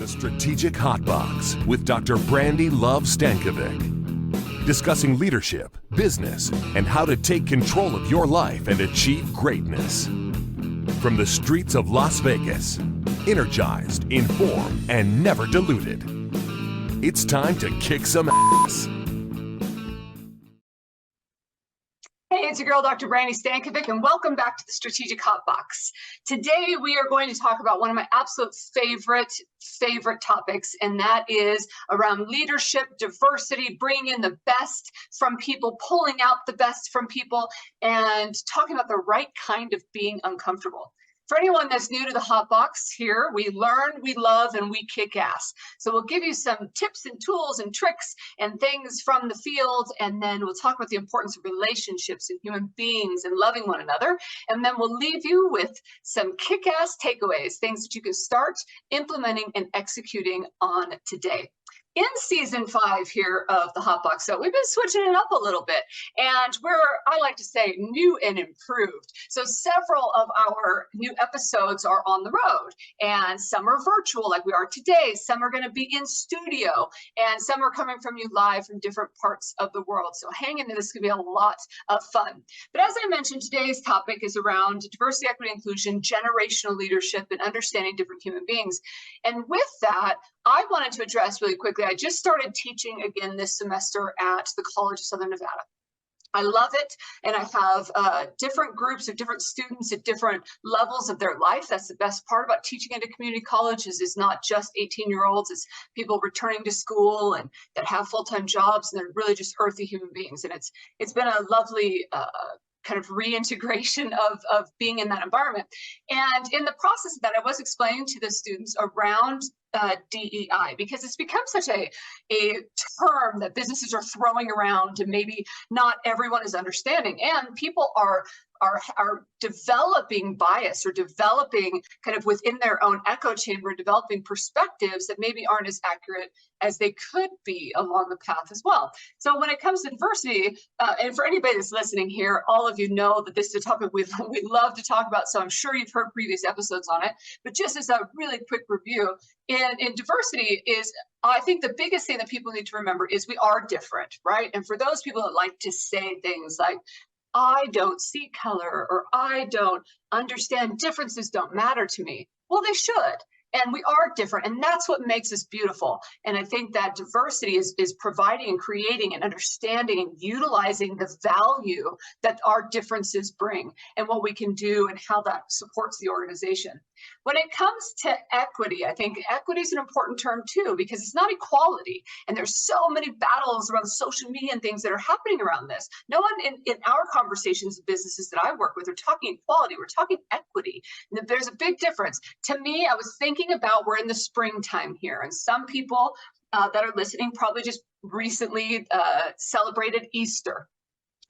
Strategic Hotbox with Dr. Brandi Luv Stankovic. Discussing leadership, business, and how to take control of your life and achieve greatness. From the streets of Las Vegas, energized, informed, and never diluted. It's time to kick some ass. Hey, it's your girl, Dr. Brandi Stankovic, and welcome back to the Strategic Hotbox. Today, we are going to talk about one of my absolute favorite topics, and that is around leadership, diversity, bringing in the best from people, pulling out the best from people, and talking about the right kind of being uncomfortable. For anyone that's new to the Hotbox here, we learn, we love, and we kick ass. So we'll give you some tips and tools and tricks and things from the field, and then we'll talk about the importance of relationships and human beings and loving one another. And then we'll leave you with some kick-ass takeaways, things that you can start implementing and executing on today. In season 5 here of the Hotbox, so we've been switching it up a little bit, and I like to say, new and improved. So several of our new episodes are on the road, and some are virtual like we are today. Some are going to be in studio, and some are coming from you live from different parts of the world. So hang in there, this is going to be a lot of fun. But as I mentioned, today's topic is around diversity, equity, inclusion, generational leadership, and understanding different human beings. And with that, I wanted to address really quickly, I just started teaching again this semester at the College of Southern Nevada. I love it, and I have different groups of different students at different levels of their life. That's the best part about teaching at a community college is not just 18-year-olds, it's people returning to school and that have full-time jobs, and they're really just earthy human beings. And it's been a lovely kind of reintegration of being in that environment. And in the process of that, I was explaining to the students around DEI, because it's become such a term that businesses are throwing around and maybe not everyone is understanding. And people are developing bias or developing kind of within their own echo chamber, developing perspectives that maybe aren't as accurate as they could be along the path as well. So when it comes to diversity, and for anybody that's listening here, all of you know that this is a topic we love to talk about, so I'm sure you've heard previous episodes on it, but just as a really quick review, in diversity is, I think the biggest thing that people need to remember is we are different, right? And for those people that like to say things like, I don't see color, or I don't understand, differences don't matter to me. Well, they should. And we are different, and that's what makes us beautiful. And I think that diversity is providing and creating and understanding and utilizing the value that our differences bring and what we can do and how that supports the organization. When it comes to equity, I think equity is an important term too, because it's not equality. And there's so many battles around social media and things that are happening around this. No one in our conversations with businesses that I work with are talking equality, we're talking equity. And there's a big difference. To me, I was thinking about, we're in the springtime here, and some people that are listening probably just recently celebrated Easter.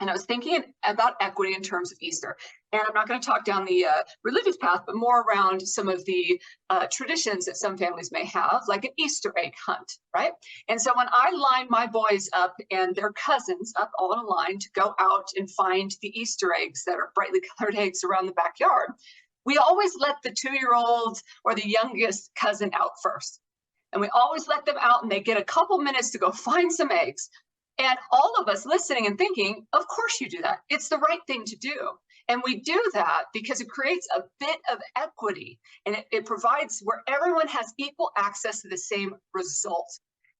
And I was thinking about equity in terms of Easter. And I'm not going to talk down the religious path, but more around some of the traditions that some families may have, like an Easter egg hunt, right? And so when I line my boys up and their cousins up all in a line to go out and find the Easter eggs that are brightly colored eggs around the backyard, we always let the 2-year-old or the youngest cousin out first. And we always let them out, and they get a couple minutes to go find some eggs. And all of us listening and thinking, of course you do that. It's the right thing to do. And we do that because it creates a bit of equity, and it provides where everyone has equal access to the same result.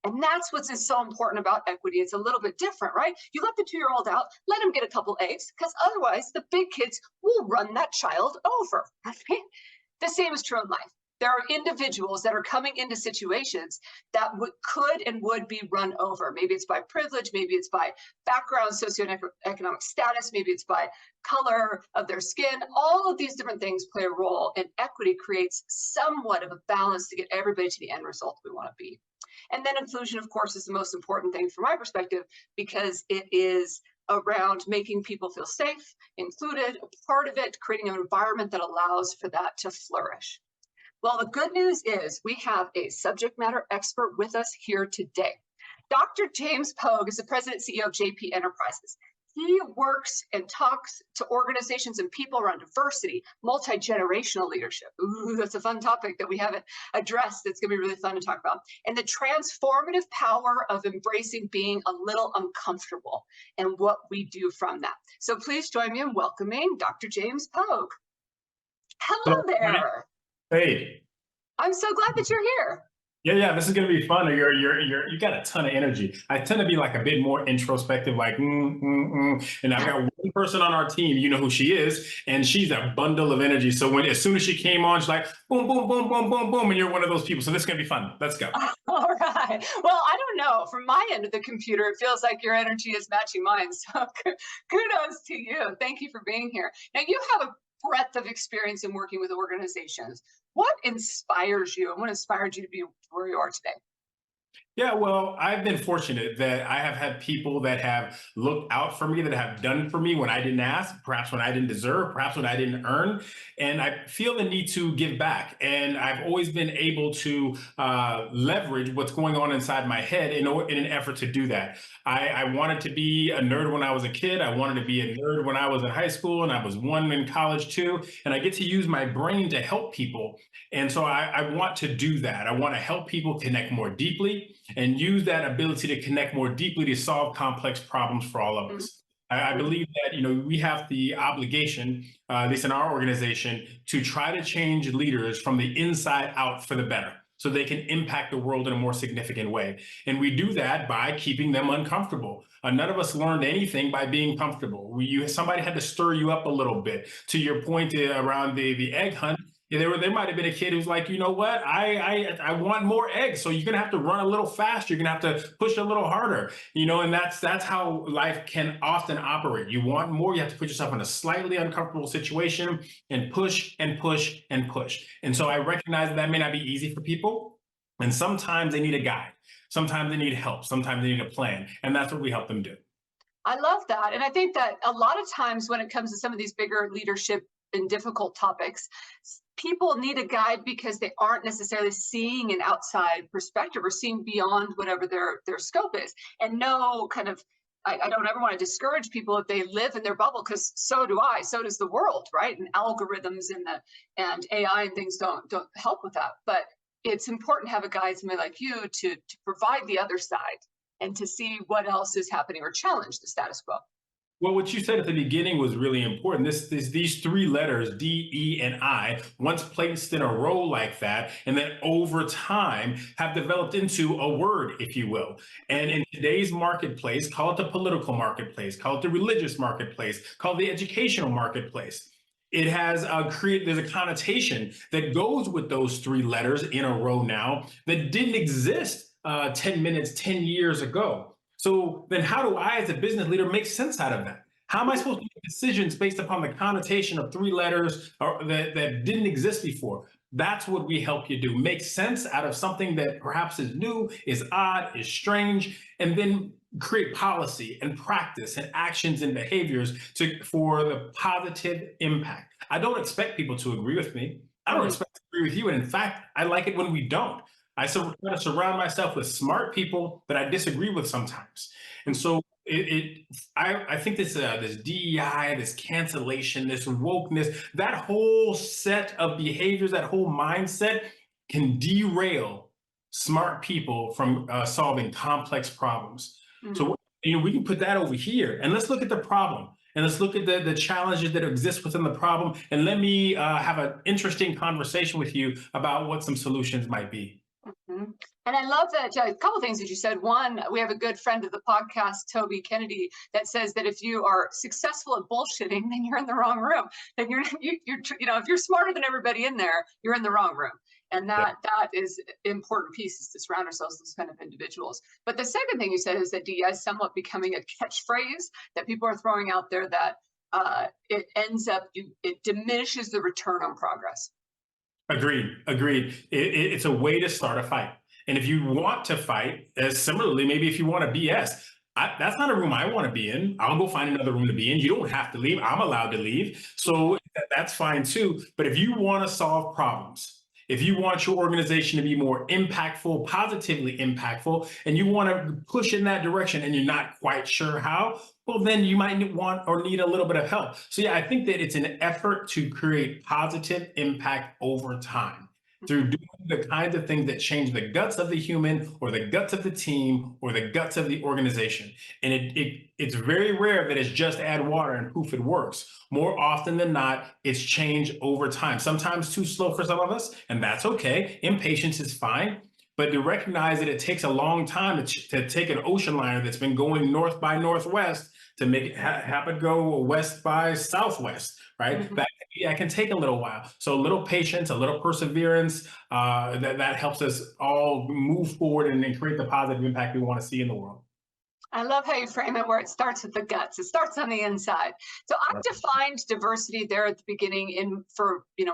And that's what's so important about equity. It's a little bit different, right? You let the 2-year-old out, let him get a couple eggs, because otherwise the big kids will run that child over. Right? The same is true in life. There are individuals that are coming into situations that could and would be run over. Maybe it's by privilege, maybe it's by background, socioeconomic status, maybe it's by color of their skin. All of these different things play a role, and equity creates somewhat of a balance to get everybody to the end result we want to be. And then inclusion, of course, is the most important thing from my perspective, because it is around making people feel safe, included, a part of it, creating an environment that allows for that to flourish. Well, the good news is we have a subject matter expert with us here today. Dr. James Pogue is the president and CEO of JP Enterprises. he works and talks to organizations and people around diversity, multi-generational leadership. Ooh, that's a fun topic that we haven't addressed. It's going to be really fun to talk about. And the transformative power of embracing being a little uncomfortable and what we do from that. So please join me in welcoming Dr. James Pogue. Hello there. Hey. I'm so glad that you're here. Yeah, this is gonna be fun. You got a ton of energy. I tend to be like a bit more introspective, like and I've got one person on our team. You know who she is, and she's a bundle of energy. So as soon as she came on, she's like boom, boom, boom, boom, boom, boom, and you're one of those people. So this is gonna be fun. Let's go. All right. Well, I don't know. From my end of the computer, it feels like your energy is matching mine. So kudos to you. Thank you for being here. Now you have a breadth of experience in working with organizations. What inspires you and what inspired you to be where you are today? Yeah, well, I've been fortunate that I have had people that have looked out for me, that have done for me when I didn't ask, perhaps when I didn't deserve, perhaps when I didn't earn. And I feel the need to give back. And I've always been able to leverage what's going on inside my head in an effort to do that. I wanted to be a nerd when I was a kid. I wanted to be a nerd when I was in high school, and I was one in college too. And I get to use my brain to help people. And so I want to do that. I want to help people connect more deeply and use that ability to connect more deeply to solve complex problems for all of us. I believe that we have the obligation, at least in our organization, to try to change leaders from the inside out for the better, so they can impact the world in a more significant way. And we do that by keeping them uncomfortable. None of us learned anything by being comfortable. Somebody had to stir you up a little bit. To your point around the egg hunt, there might have been a kid who's like, you know what, I want more eggs. So you're gonna have to run a little faster. You're gonna have to push a little harder. And that's how life can often operate. You want more, you have to put yourself in a slightly uncomfortable situation and push and push and push. And so I recognize that may not be easy for people. And sometimes they need a guide. Sometimes they need help. Sometimes they need a plan. And that's what we help them do. I love that. And I think that a lot of times when it comes to some of these bigger leadership and difficult topics, people need a guide because they aren't necessarily seeing an outside perspective or seeing beyond whatever their scope is. And no kind of, I don't ever want to discourage people if they live in their bubble, because so do I, so does the world, right? And algorithms and AI and things don't help with that. But it's important to have a guide, somebody like you, to provide the other side and to see what else is happening or challenge the status quo. Well, what you said at the beginning was really important. These three letters, D, E, and I, once placed in a row like that, and then over time have developed into a word, if you will. And in today's marketplace, call it the political marketplace, call it the religious marketplace, call it the educational marketplace. It has there's a connotation that goes with those three letters in a row now that didn't exist 10 years ago. So then how do I, as a business leader, make sense out of that? How am I supposed to make decisions based upon the connotation of three letters that didn't exist before? That's what we help you do. Make sense out of something that perhaps is new, is odd, is strange, and then create policy and practice and actions and behaviors for the positive impact. I don't expect people to agree with me. I don't expect to agree with you. And in fact, I like it when we don't. I try to surround myself with smart people that I disagree with sometimes. And so I think this DEI, this cancellation, this wokeness, that whole set of behaviors, that whole mindset can derail smart people from solving complex problems. So we can put that over here, and let's look at the problem. And let's look at the challenges that exist within the problem. And let me have an interesting conversation with you about what some solutions might be. And I love that a couple of things that you said. One, we have a good friend of the podcast, Toby Kennedy, that says that if you are successful at bullshitting, then you're in the wrong room. Then if you're smarter than everybody in there, you're in the wrong room. And that is an important piece, is to surround ourselves with those kind of individuals. But the second thing you said is that DEI is somewhat becoming a catchphrase that people are throwing out there, that it ends up, it diminishes the return on progress. Agreed. It's a way to start a fight. And if you want to fight, similarly, maybe if you want to BS, that's not a room I want to be in. I'll go find another room to be in. You don't have to leave. I'm allowed to leave. So that's fine too. But if you want to solve problems, If you want your organization to be more impactful, positively impactful, and you want to push in that direction and you're not quite sure how, well, then you might want or need a little bit of help. So, yeah, I think that it's an effort to create positive impact over time through doing the kinds of things that change the guts of the human or the guts of the team or the guts of the organization. And it's very rare that it's just add water and poof, it works. More often than not, it's change over time. Sometimes too slow for some of us, and that's okay. Impatience is fine. But to recognize that it takes a long time to take an ocean liner that's been going north by northwest to make it happen go west by southwest, right? That can take a little while. So a little patience, a little perseverance, that helps us all move forward and create the positive impact we want to see in the world. I love how you frame it where it starts with the guts. It starts on the inside. So I've defined diversity there at the beginning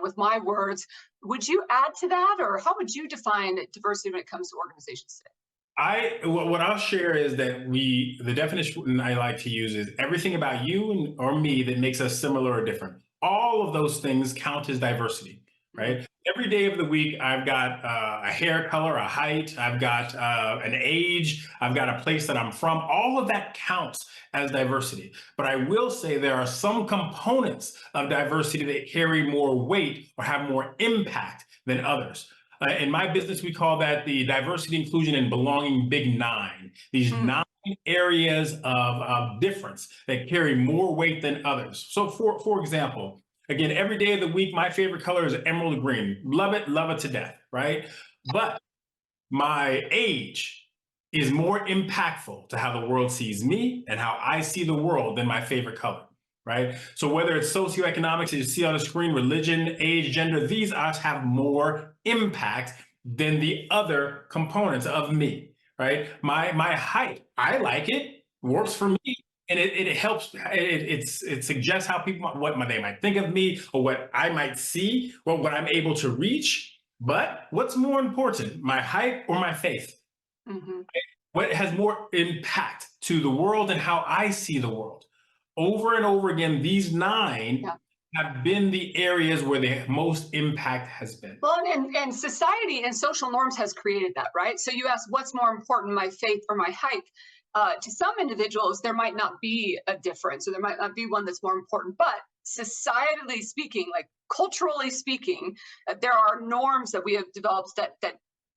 with my words. Would you add to that, or how would you define diversity when it comes to organizations today? What I'll share is that the definition I like to use is everything about you or me that makes us similar or different. All of those things count as diversity, right? Every day of the week, I've got a hair color, a height, I've got an age, I've got a place that I'm from. All of that counts as diversity. But I will say there are some components of diversity that carry more weight or have more impact than others. In my business, we call that the diversity, inclusion, and belonging big nine. These 9 areas of difference that carry more weight than others. So for example, again, every day of the week, my favorite color is emerald green. Love it to death, right? But my age is more impactful to how the world sees me and how I see the world than my favorite color, right? So whether it's socioeconomics, as you see on the screen, religion, age, gender, these odds have more impact than the other components of me, right? My height, I like it, works for me. And it helps, it suggests how people, they might think of me or what I might see or what I'm able to reach. But what's more important, my height or my faith? What has more impact to the world and how I see the world? Over and over again, these 9 have been the areas where the most impact has been. Well, and society and social norms has created that, right? So you ask, what's more important, my faith or my height? To some individuals, there might not be a difference, or there might not be one that's more important. But societally speaking, like culturally speaking, there are norms that we have developed that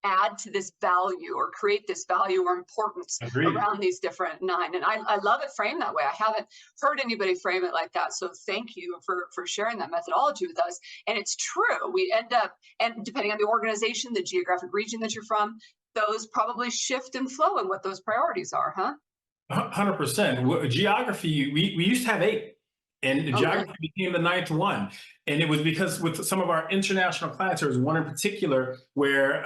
add to this value or create this value or importance around these different 9. And I love it framed that way. I haven't heard anybody frame it like that. So thank you for sharing that methodology with us. And it's true. We end up, and depending on the organization, the geographic region that you're from, those probably shift and flow in what those priorities are, huh? 100%. Geography, we used to have 8. And geography became the 9th one. And it was because with some of our international clients, there was one in particular where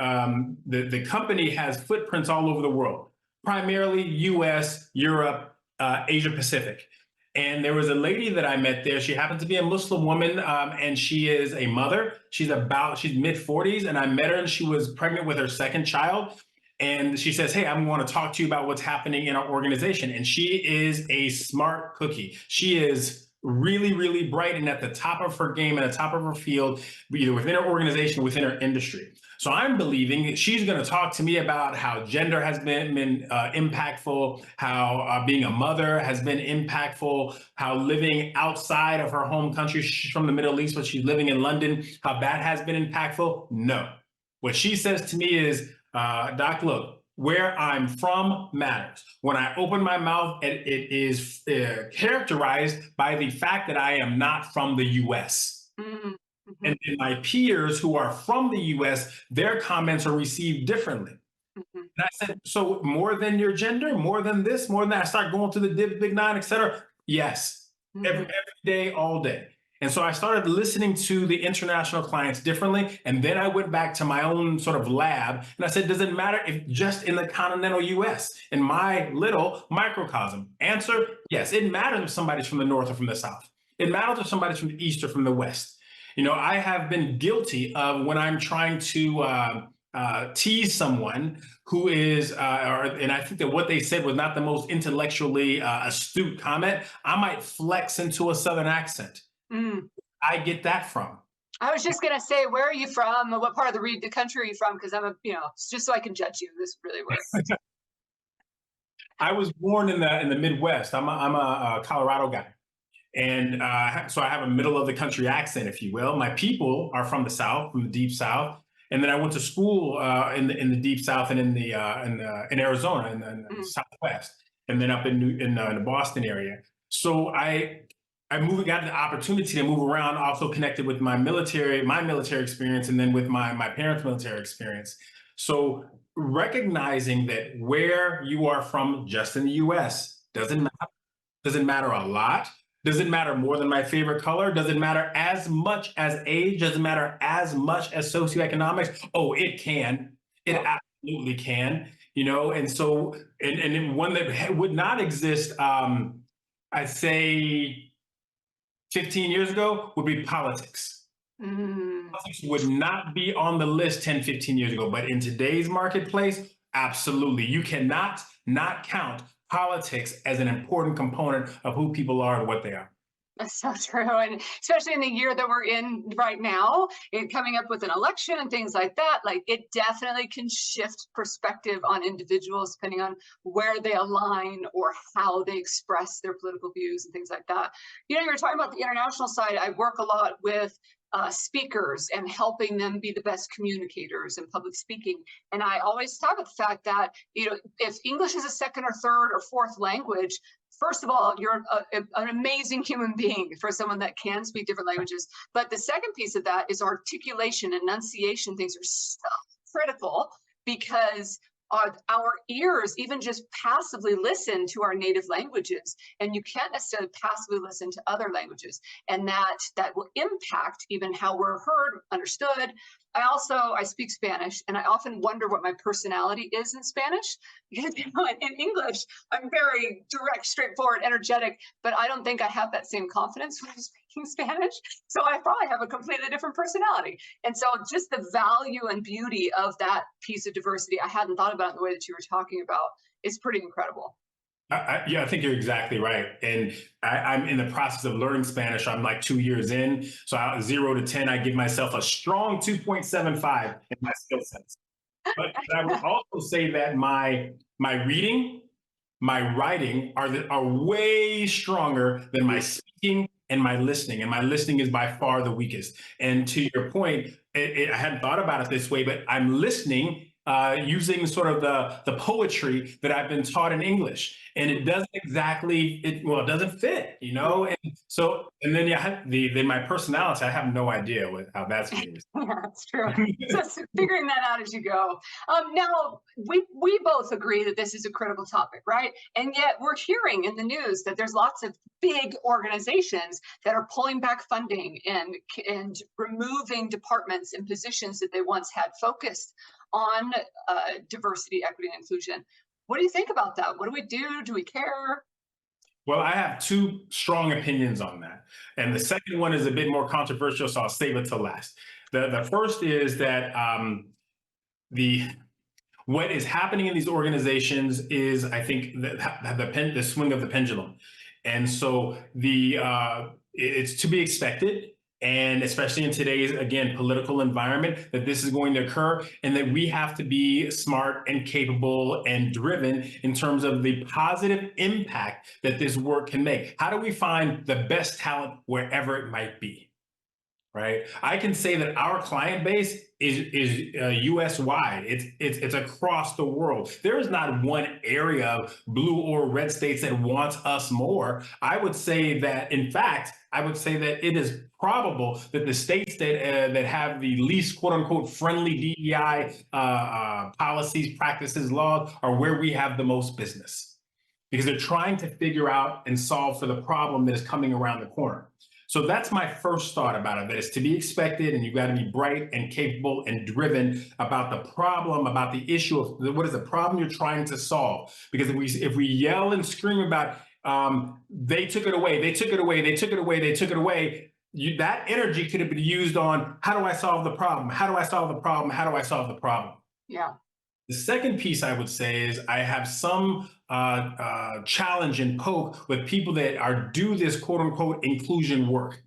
the company has footprints all over the world, primarily US, Europe, Asia Pacific. And there was a lady that I met there. She happened to be a Muslim woman, and she is a mother. She's mid-40s, and I met her, and she was pregnant with her 2nd child. And she says, hey, I want to talk to you about what's happening in our organization. And she is a smart cookie. She is really, really bright and at the top of her game and at the top of her field, either within her organization, within her industry. So I'm believing that she's going to talk to me about how gender has been impactful, how being a mother has been impactful, how living outside of her home country, she's from the Middle East, but she's living in London, how that has been impactful. No. What she says to me is, Doc, look, where I'm from matters. When I open my mouth, it is characterized by the fact that I am not from the US. And my peers who are from the US, their comments are received differently. And I said, so more than your gender, more than this, more than that, I start going to the big 9, et cetera. Yes, every day, all day. And so I started listening to the international clients differently. And then I went back to my own sort of lab. And I said, does it matter if just in the continental US, in my little microcosm? Answer, yes. It matters if somebody's from the North or from the South. It matters if somebody's from the East or from the West. You know, I have been guilty of when I'm trying to tease someone who is, and I think that what they said was not the most intellectually astute comment, I might flex into a Southern accent. I get that from. I was just gonna say, where are you from? What part of the country are you from? Because I'm a, just so I can judge you. This really works. I was born in the Midwest. I'm a Colorado guy, and so I have a middle of the country accent, if you will. My people are from the South, from the deep South, and then I went to school in the deep South and in Arizona in the Mm, Southwest, and then up in the Boston area. So got the opportunity to move around, also connected with my military experience, and then with my parents' military experience. So recognizing that where you are from, just in the U.S., doesn't matter a lot. Doesn't matter more than my favorite color. Doesn't matter as much as age. Doesn't matter as much as socioeconomics. Oh, it can. It yeah. absolutely can. And so and one that would not exist. I'd say 15 years ago would be politics. Mm. Politics would not be on the list 10, 15 years ago. But in today's marketplace, absolutely. You cannot not count politics as an important component of who people are and what they are. That's so true. And especially in the year that we're in right now, coming up with an election and things like that, like it definitely can shift perspective on individuals depending on where they align or how they express their political views and things like that. You were talking about the international side. I work a lot with speakers and helping them be the best communicators in public speaking. And I always talk about the fact that, if English is a second or third or fourth language, first of all, you're an amazing human being for someone that can speak different languages. But the second piece of that is articulation, enunciation. Things are so critical because our ears even just passively listen to our native languages, and you can't necessarily passively listen to other languages, and that will impact even how we're heard, understood. I speak Spanish, and I often wonder what my personality is in Spanish, because in English I'm very direct, straightforward, energetic, but I don't think I have that same confidence when I'm speaking Spanish. So I probably have a completely different personality. And so just the value and beauty of that piece of diversity, I hadn't thought about it in the way that you were talking about, is pretty incredible. Yeah, I think you're exactly right. And I'm in the process of learning Spanish. I'm like 2 years in. So 0 to 10, I give myself a strong 2.75 in my skill sets. But I would also say that my reading, my writing are way stronger than my speaking and my listening. And my listening is by far the weakest. And to your point, I hadn't thought about it this way, but I'm listening using sort of the poetry that I've been taught in English, and it doesn't it doesn't fit, And so, and then then my personality, I have no idea how that's going to. Yeah, that's true. So it's figuring that out as you go. Now, we both agree that this is a critical topic, right? And yet we're hearing in the news that there's lots of big organizations that are pulling back funding and removing departments and positions that they once had focused on diversity, equity, and inclusion. What do you think about that? What do we do? Do we care? Well, I have two strong opinions on that. And the second one is a bit more controversial, so I'll save it to last. The first is that what is happening in these organizations is, I think, the swing of the pendulum. And so it's to be expected. And especially in today's, again, political environment, that this is going to occur, and that we have to be smart and capable and driven in terms of the positive impact that this work can make. How do we find the best talent wherever it might be? Right. I can say that our client base is US wide. It's across the world. There is not one area of blue or red states that wants us more. I would say that, in fact, it is probable that the states that have the least "quote unquote" friendly DEI policies, practices, laws are where we have the most business, because they're trying to figure out and solve for the problem that is coming around the corner. So that's my first thought about it, that it's to be expected, and you've got to be bright and capable and driven about the problem, about the issue of what is the problem you're trying to solve. Because if we yell and scream about they took it away, they took it away, they took it away, they took it away, that energy could have been used on, how do I solve the problem? How do I solve the problem? How do I solve the problem? Yeah. The second piece I would say is I have some challenge and poke with people that do this "quote unquote" inclusion work.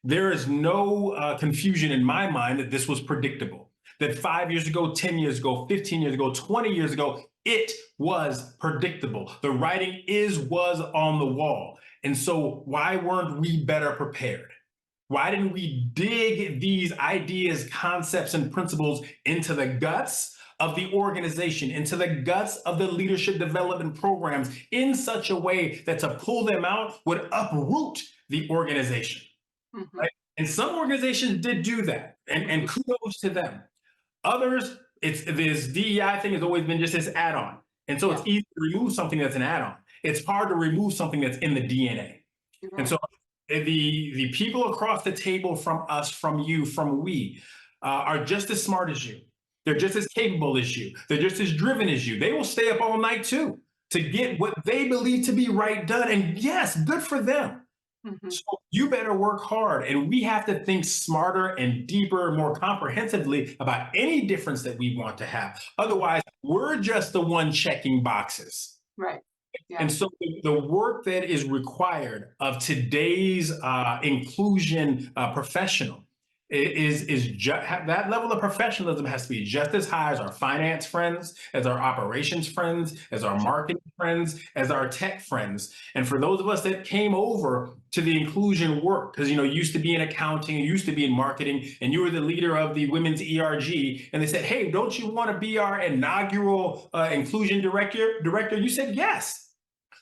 There is no confusion in my mind that this was predictable. That 5 years ago, 10 years ago, 15 years ago, 20 years ago, it was predictable. The writing was on the wall. And so why weren't we better prepared? Why didn't we dig these ideas, concepts, and principles into the guts of the organization, into the guts of the leadership development programs in such a way that to pull them out would uproot the organization? Mhm. Right? And some organizations did do that, and kudos to them. Others, this DEI thing has always been just this add-on. And so it's easy to remove something that's an add-on. It's hard to remove something that's in the DNA. You're And right. so the people across the table from us, from you, from we, are just as smart as you. They're just as capable as you. They're just as driven as you. They will stay up all night too to get what they believe to be right done. And yes, good for them. Mhm. So you better work hard. And we have to think smarter and deeper, more comprehensively about any difference that we want to have. Otherwise, we're just the one checking boxes. Right. Yeah. And so the work that is required of today's inclusion professional that level of professionalism has to be just as high as our finance friends, as our operations friends, as our marketing friends, as our tech friends. And for those of us that came over to the inclusion work, because you used to be in accounting, you used to be in marketing, and you were the leader of the women's ERG, and they said, "Hey, don't you want to be our inaugural inclusion director?" You said yes.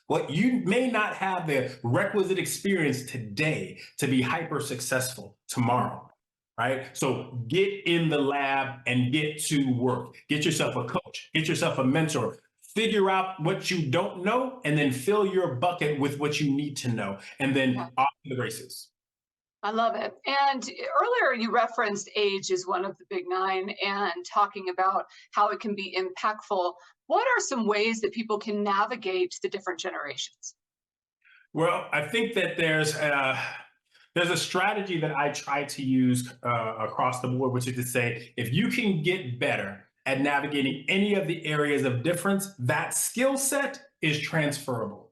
Well, you may not have the requisite experience today to be hyper successful tomorrow, right? So get in the lab and get to work. Get yourself a coach, get yourself a mentor, figure out what you don't know, and then fill your bucket with what you need to know, and then Yeah. off to the races. I love it. And earlier you referenced age as one of the big nine and talking about how it can be impactful. What are some ways that people can navigate the different generations? Well, I think that there's a strategy that I try to use across the board, which is to say, if you can get better at navigating any of the areas of difference, that skill set is transferable,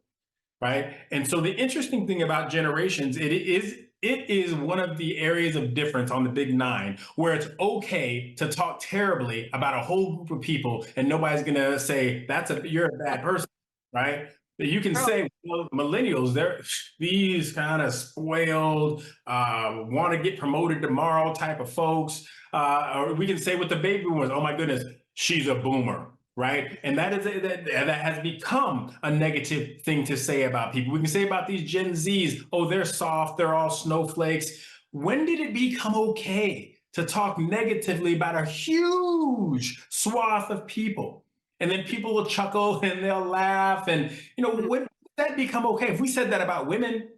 right? And so the interesting thing about generations, it is one of the areas of difference on the big nine where it's okay to talk terribly about a whole group of people and nobody's gonna say you're a bad person, right? You can True. say, well, millennials, they're these kind of spoiled, want to get promoted tomorrow type of folks. Or we can say with the baby boomers, oh my goodness, she's a boomer, right? And that has become a negative thing to say about people. We can say about these Gen Zs, oh, they're soft, they're all snowflakes. When did it become okay to talk negatively about a huge swath of people? And then people will chuckle and they'll laugh. And, when did that become okay? If we said that about women,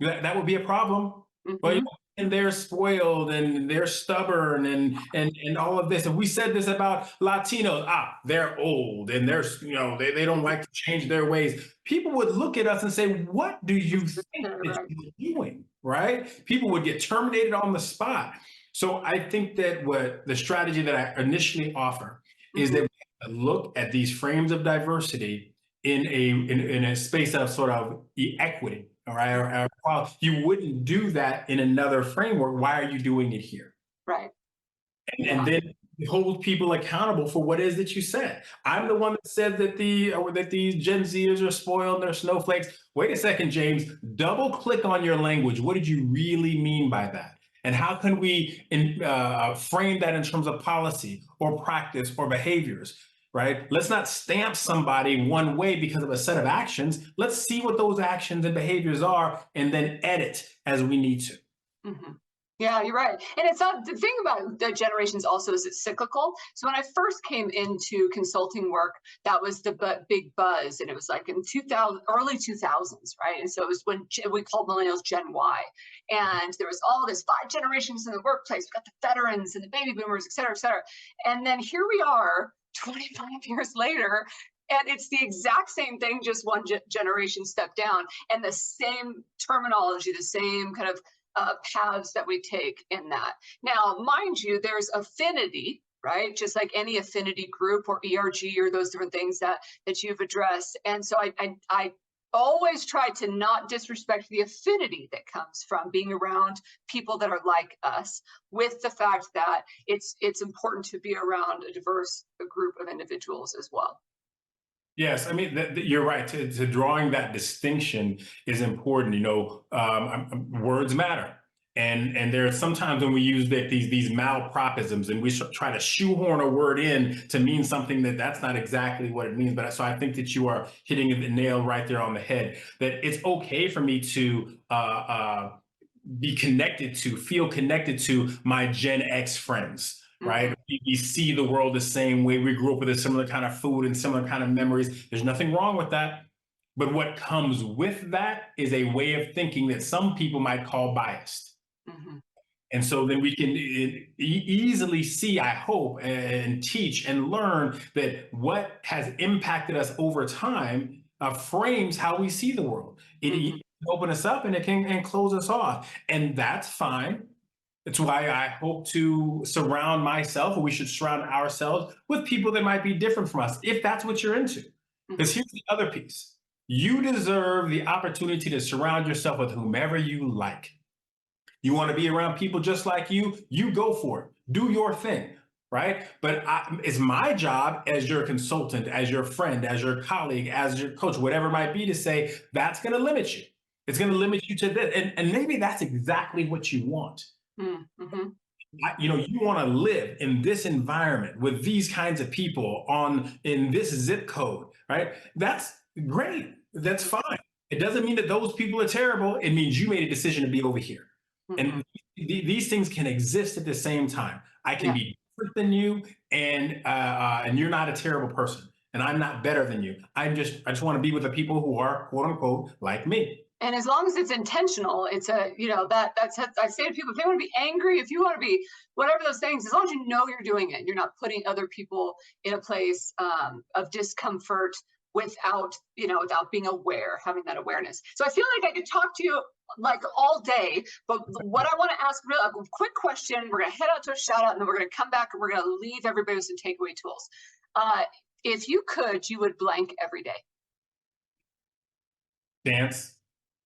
that would be a problem. Well, Mhm. and they're spoiled and they're stubborn and all of this. If we said this about Latinos, they're old and they don't like to change their ways. People would look at us and say, "What do you think that Right. you're doing?" Right? People would get terminated on the spot. So I think that what the strategy that I initially offer is Mhm. that we look at these frames of diversity in a space of sort of equity. All right. Well, you wouldn't do that in another framework. Why are you doing it here? Right. And Yeah. then hold people accountable for what it is that you said. I'm the one that said that these Gen Zers are spoiled and they're snowflakes. Wait a second, James. Double click on your language. What did you really mean by that? And how can we frame that in terms of policy or practice or behaviors? Right? Let's not stamp somebody one way because of a set of actions. Let's see what those actions and behaviors are and then edit as we need to. Mhm. Yeah, you're right. And it's not the thing about the generations also is it's cyclical. So when I first came into consulting work, that was the big buzz. And it was like in 2000, early 2000s, right? And so it was when we called millennials Gen Y. And there was all this 5 generations in the workplace. We got the veterans and the baby boomers, et cetera, et cetera. And then here we are 25 years later, and it's the exact same thing, just one generation step down, and the same terminology, the same kind of paths that we take in that. Now, mind you, there's affinity, right? Just like any affinity group or ERG or those different things that you've addressed. And so I always try to not disrespect the affinity that comes from being around people that are like us, with the fact that it's important to be around a diverse group of individuals as well. Yes, I mean you're right. To drawing that distinction is important. Words matter, and there are sometimes when we use these malapropisms and we try to shoehorn a word in to mean something that's not exactly what it means. But so I think that you are hitting the nail right there on the head. That it's okay for me to feel connected to my Gen X friends, right? Mhm. We see the world the same way. We grew up with a similar kind of food and similar kind of memories. There's nothing wrong with that. But what comes with that is a way of thinking that some people might call biased. Mhm. And so then we can easily see, I hope, and teach and learn that what has impacted us over time frames how we see the world. It Mhm. can open us up and it can close us off. And that's fine. That's why I hope to surround myself, or we should surround ourselves with people that might be different from us, if that's what you're into. Because Mhm. here's the other piece: you deserve the opportunity to surround yourself with whomever you like. You want to be around people just like you go for it. Do your thing, right? But it's my job as your consultant, as your friend, as your colleague, as your coach, whatever it might be, to say that's going to limit you. It's going to limit you to this. And maybe that's exactly what you want. Mhm. You want to live in this environment with these kinds of people in this zip code, right? That's great. That's fine. It doesn't mean that those people are terrible. It means you made a decision to be over here. Mhm. And these things can exist at the same time. I can Yeah. be different than you, and you're not a terrible person, and I'm not better than you. I just want to be with the people who are quote unquote like me. And as long as it's intentional, it's that's I say to people, if they want to be angry, if you want to be whatever those things, as long as you know you're doing it, you're not putting other people in a place of discomfort without being aware, having that awareness. So I feel like I could talk to you like all day, but what I want to ask, a quick question, we're going to head out to a shout out, and then we're going to come back and we're going to leave everybody with some takeaway tools. If you could, you would blank every day. Dance.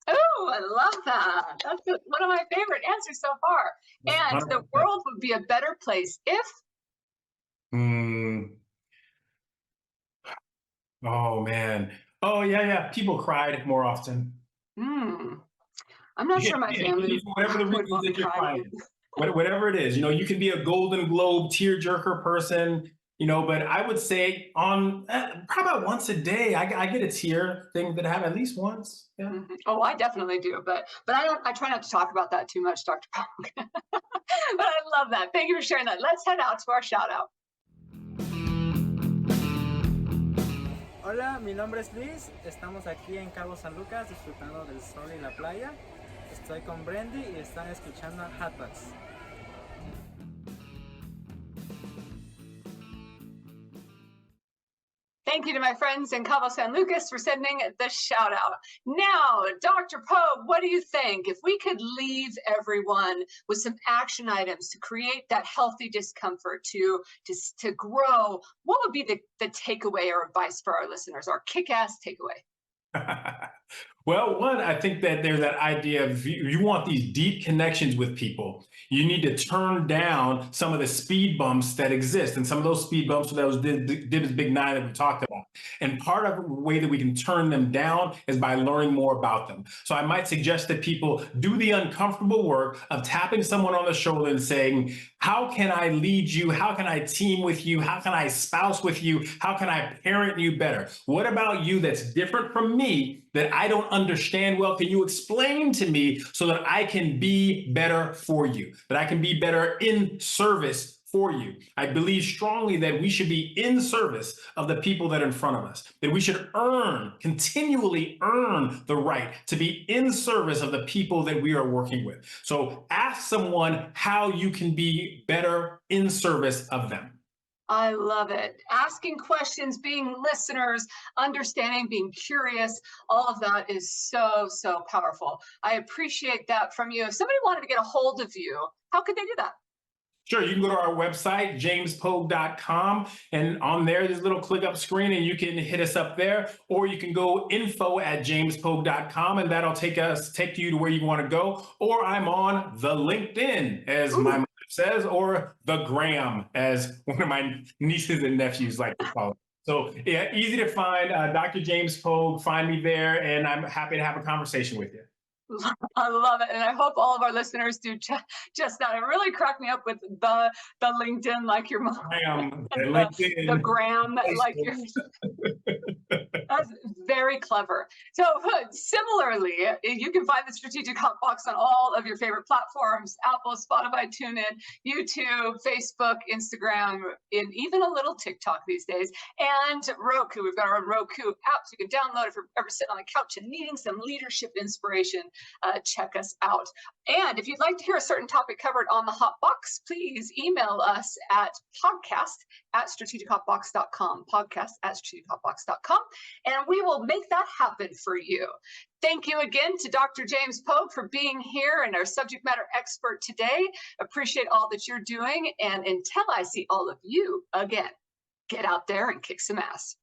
Oh, I love that. That's one of my favorite answers so far. And the 100%. world would be a better place if. Mm, oh man. Oh yeah. People cried more often. Hmm, I'm not sure my family For whatever the would reasons want me that you're crying. crying, whatever it is, you can be a Golden Globe tearjerker person, but I would say on probably once a day, I get a tear thing that I have at least once. Yeah. Mhm. Oh, I definitely do, but I don't. I try not to talk about that too much, Dr. Pogue. But I love that. Thank you for sharing that. Let's head out to our shout out. Hola, mi nombre es Luis, estamos aquí en Cabo San Lucas disfrutando del sol y la playa. Estoy con Brandi y están escuchando Hotbox. Thank you to my friends in Cabo San Lucas for sending the shout out. Now, Dr. Pogue, what do you think? If we could leave everyone with some action items to create that healthy discomfort, to grow, what would be the takeaway or advice for our listeners, our kick-ass takeaway? Well, one, I think that there's that idea of you want these deep connections with people. You need to turn down some of the speed bumps that exist. And some of those speed bumps, that was Dib's Big Nine that we talked about. And part of the way that we can turn them down is by learning more about them. So I might suggest that people do the uncomfortable work of tapping someone on the shoulder and saying, how can I lead you? How can I team with you? How can I spouse with you? How can I parent you better? What about you that's different from me that I don't understand well? Can you explain to me so that I can be better for you, that I can be better in service for you? I believe strongly that we should be in service of the people that are in front of us, that we should continually earn the right to be in service of the people that we are working with. So ask someone how you can be better in service of them. I love it. Asking questions, being listeners, understanding, being curious, all of that is so, so powerful. I appreciate that from you. If somebody wanted to get a hold of you, how could they do that? Sure, you can go to our website, jamespogue.com, and on there, there's a little click up screen, and you can hit us up there, or you can go info@jamespogue.com, and that'll take you to where you want to go. Or I'm on the LinkedIn, as my mother says, or the Gram, as one of my nieces and nephews like to call it. So yeah, easy to find. Dr. James Pogue, find me there, and I'm happy to have a conversation with you. I love it, and I hope all of our listeners do just that. It really cracked me up with the LinkedIn, like your mom, and the Gram, like your. That's very clever. So similarly, you can find the Strategic Hotbox on all of your favorite platforms: Apple, Spotify, TuneIn, YouTube, Facebook, Instagram, and even a little TikTok these days, and Roku. We've got our own Roku app, so you can download if you're ever sitting on the couch and needing some leadership inspiration. Check us out. And if you'd like to hear a certain topic covered on the Hotbox, please email us at podcast@strategichotbox.com, podcast@strategichotbox.com, and we will make that happen for you. Thank you again to Dr. James Pogue for being here and our subject matter expert today. Appreciate all that you're doing. And until I see all of you again, get out there and kick some ass.